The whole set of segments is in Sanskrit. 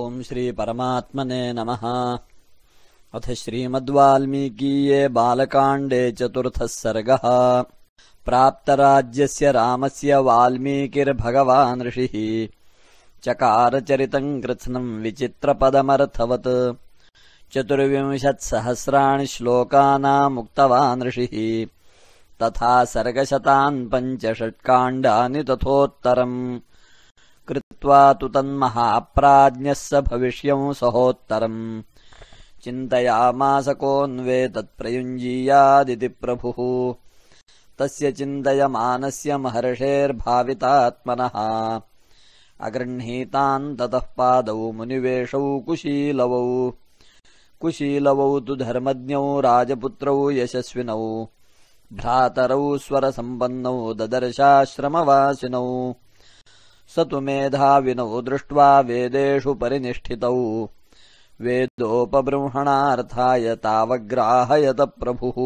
ओम श्री परमात्मने नमः। अथ श्रीमद्वाल्मीकीये बालकाण्डे चतुर्थः सर्गः। प्राप्तराज्यस्य रामस्य वाल्मीकिर्भगवान् ऋषिः चकारचरितम् कृत्स्नम् विचित्रपदमर्थवत् 24,000 श्लोकानामुक्तवान् ऋषिः। तथा सर्गशतान् 5 काण्डानि तथोत्तरम् कृत्वा तु तन्महाप्राज्ञः स भविष्यं सहोत्तरम् चिन्तयामास कोऽन्वे तत्प्रयुञ्जीयादिति प्रभुः। तस्य चिन्तयमानस्य महर्षेर्भावितात्मनः अगृह्णीतान् ततः पादौ मुनिवेशौ कुशीलवौ तु धर्मज्ञौ राजपुत्रौ यशस्विनौ भ्रातरौ स्वरसम्पन्नौ ददर्शाश्रमवासिनौ स तु मेधाविनौ दृष्ट्वा वेदेषु परिनिष्ठितौ वेदोपबृंहणार्थाय तावग्राहयत प्रभुः।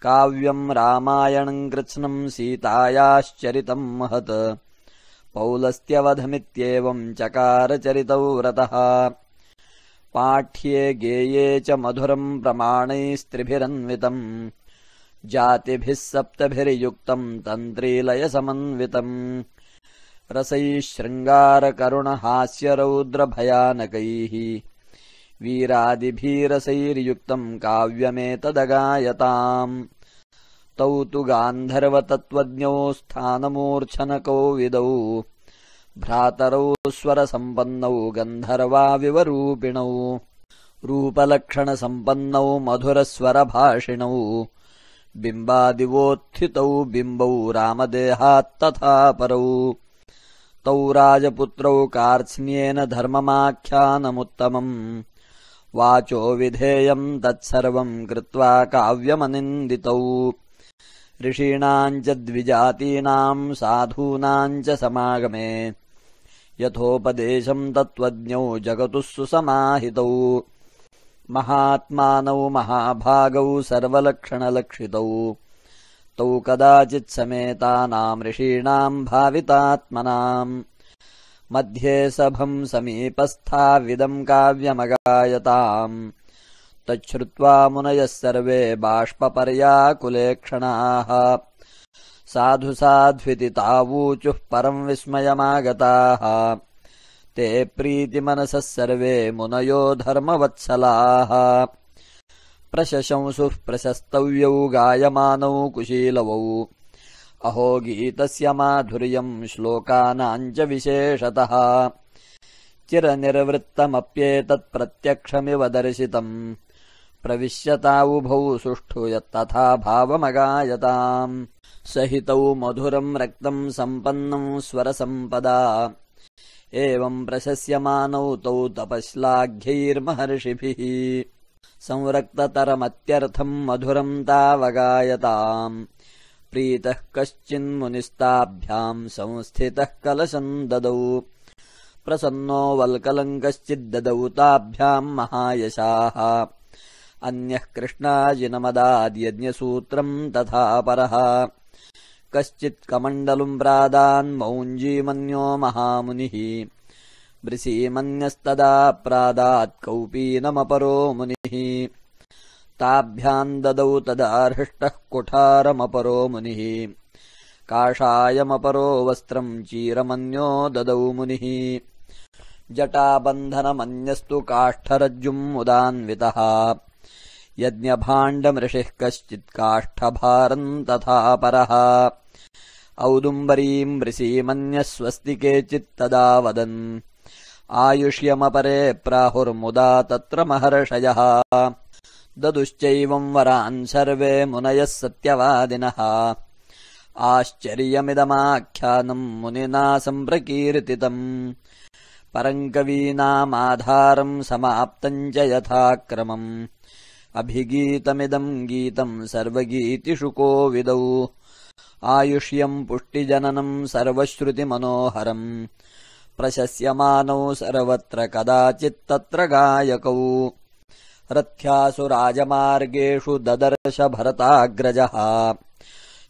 काव्यम् रामायणम् कृत्स्नम् सीतायाश्चरितम् महत् पौलस्त्यवधमित्येवम् चकारचरितौ व्रतः। पाठ्ये गेये च मधुरम् प्रमाणैस्त्रिभिरन्वितम् जातिभिः 7 तन्त्रीलयसमन्वितम् रसैः शृङ्गारकरुणहास्यरौद्रभयानकैः वीरादिभिरसैर्युक्तम् काव्यमेतदगायताम्। तौ तु गान्धर्वतत्त्वज्ञौ स्थानमूर्च्छनकौ विदौ भ्रातरौ स्वरसम्पन्नौ गन्धर्वाविवरूपिणौ रूपलक्षणसम्पन्नौ मधुरस्वरभाषिणौ बिम्बादिवोत्थितौ बिम्बौ रामदेहात्तथा परौ तौ राजपुत्रौ कार्त्स्न्येन धर्ममाख्यानमुत्तमम् वाचो विधेयम् तत्सर्वम् कृत्वा काव्यमनिन्दितौ। ऋषीणाम् च द्विजातीनाम् साधूनाम् च समागमे यथोपदेशम् तत्त्वज्ञौ जगतुः सुसमाहितौ महात्मानौ महाभागौ सर्वलक्षणलक्षितौ तौ कदाचित् समेतानाम् ऋषीणाम् भावितात्मनाम् मध्ये सभम् समीपस्थाविदम् काव्यमगायताम्। तच्छ्रुत्वा मुनयः सर्वे बाष्पपर्याकुलेक्षणाः साधु साध्विति तावूचुः परम् विस्मयमागताः। ते प्रीतिमनसः सर्वे मुनयो धर्मवत्सलाः प्रशशंसुः प्रशस्तव्यौ गायमानौ कुशीलवौ अहो गीतस्य माधुर्यम् श्लोकानाम् च विशेषतः चिरनिर्वृत्तमप्येतत्प्रत्यक्षमिव दर्शितम् प्रविश्यतावुभौ सुष्ठु यत्तथा भावमगायताम्। सहितौ मधुरम् रक्तम् सम्पन्नम् स्वरसम्पदा एवम् प्रशस्यमानौ तौ तपश्लाघ्यैर्महर्षिभिः संरक्ततरमत्यर्थम् मधुरम् तावगायताम्। प्रीतः कश्चिन्मुनिस्ताभ्याम् संस्थितः कलशम् ददौ प्रसन्नो वल्कलम् कश्चिद्ददौ ताभ्याम् महायशाः अन्यः कृष्णाजिनमदाद्यज्ञसूत्रम् तथा परः कश्चित् कमण्डलुम् प्रादान्मौञ्जीमन्यो महामुनिः वृषीमन्यस्तदा प्रादात् कौपीनमपरो मुनिः ताभ्याम् ददौ तदा हृष्टः कुठारमपरो मुनिः काषायमपरो वस्त्रम् चीरमन्यो ददौ मुनिः जटाबन्धनमन्यस्तु काष्ठरज्जुम् उदान्वितः यज्ञभाण्डमृषिः कश्चित् काष्ठभारम् तथा परः औदुम्बरीम् वृषीमन्यः स्वस्तिके चित्तदा वदन् आयुष्यमपरे प्राहुर्मुदा तत्र महर्षयः ददुश्चैवम् वरान् सर्वे मुनयः सत्यवादिनः आश्चर्यमिदमाख्यानम् मुनिना सम्प्रकीर्तितम् परम् कवीनामाधारम् समाप्तम् च यथाक्रमम् अभिगीतमिदम् गीतम् सर्वगीतिषु कोविदौ आयुष्यम् पुष्टिजननम् सर्वश्रुतिमनोहरम् प्रशस्यमानौ सर्वत्र कदाचित्तत्र गायकौ रथ्यासु राजमार्गेषु ददर्श भरताग्रजः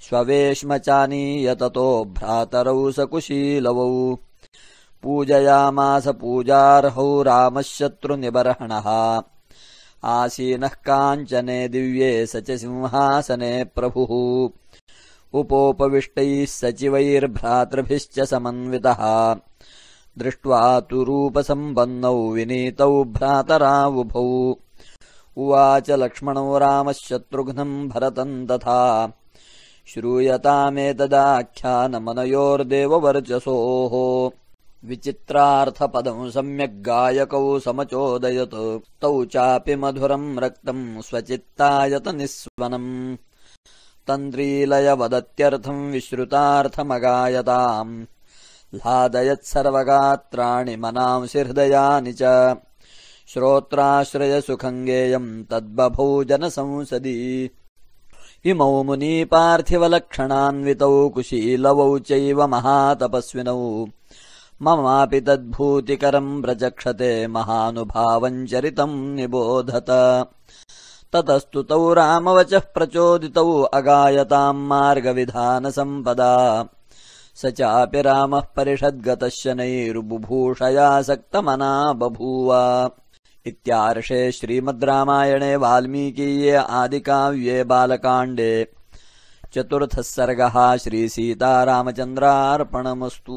श्ववेश्म चानीय ततो भ्रातरौ सकुशीलवौ पूजयामास पूजार्हौ रामः शत्रुनिबर्हणः आसीनः काञ्चने दिव्ये स च सिंहासने प्रभुः उपोपविष्टैः सचिवैर्भ्रातृभिश्च समन्वितः दृष्ट्वा तु रूपसम्पन्नौ विनीतौ भ्रातरावुभौ उवाच लक्ष्मणो रामः शत्रुघ्नम् भरतम् तथा श्रूयतामेतदाख्यानमनयोर्देववर्चसोः विचित्रार्थपदम् सम्यग्गायकौ समचोदयत् तौ चापि मधुरम् रक्तम् स्वचित्तायतनिस्वनम् तन्द्रीलयवदत्यर्थम् विश्रुतार्थमगायताम् ह्लादयत्सर्वगात्राणि मनांसि हृदयानि च श्रोत्राश्रयसुखङ्गेयम् तद्बभौ जनसंसदि इमौ मुनीपार्थिवलक्षणान्वितौ कुशीलवौ चैव महातपस्विनौ ममापि तद्भूतिकरम् प्रचक्षते महानुभावम् चरितम् निबोधत ततस्तु तौ रामवचः प्रचोदितौ अगायताम् मार्गविधानसम्पदा स चापि रामः परिषद्गतः शनैर्बुभूषयासक्तमना बभूव इत्यार्षे श्रीमद् रामायणे वाल्मीकीये आदिकाव्ये बालकाण्डे चतुर्थः सर्गः श्रीसीतारामचन्द्रार्पणमस्तु।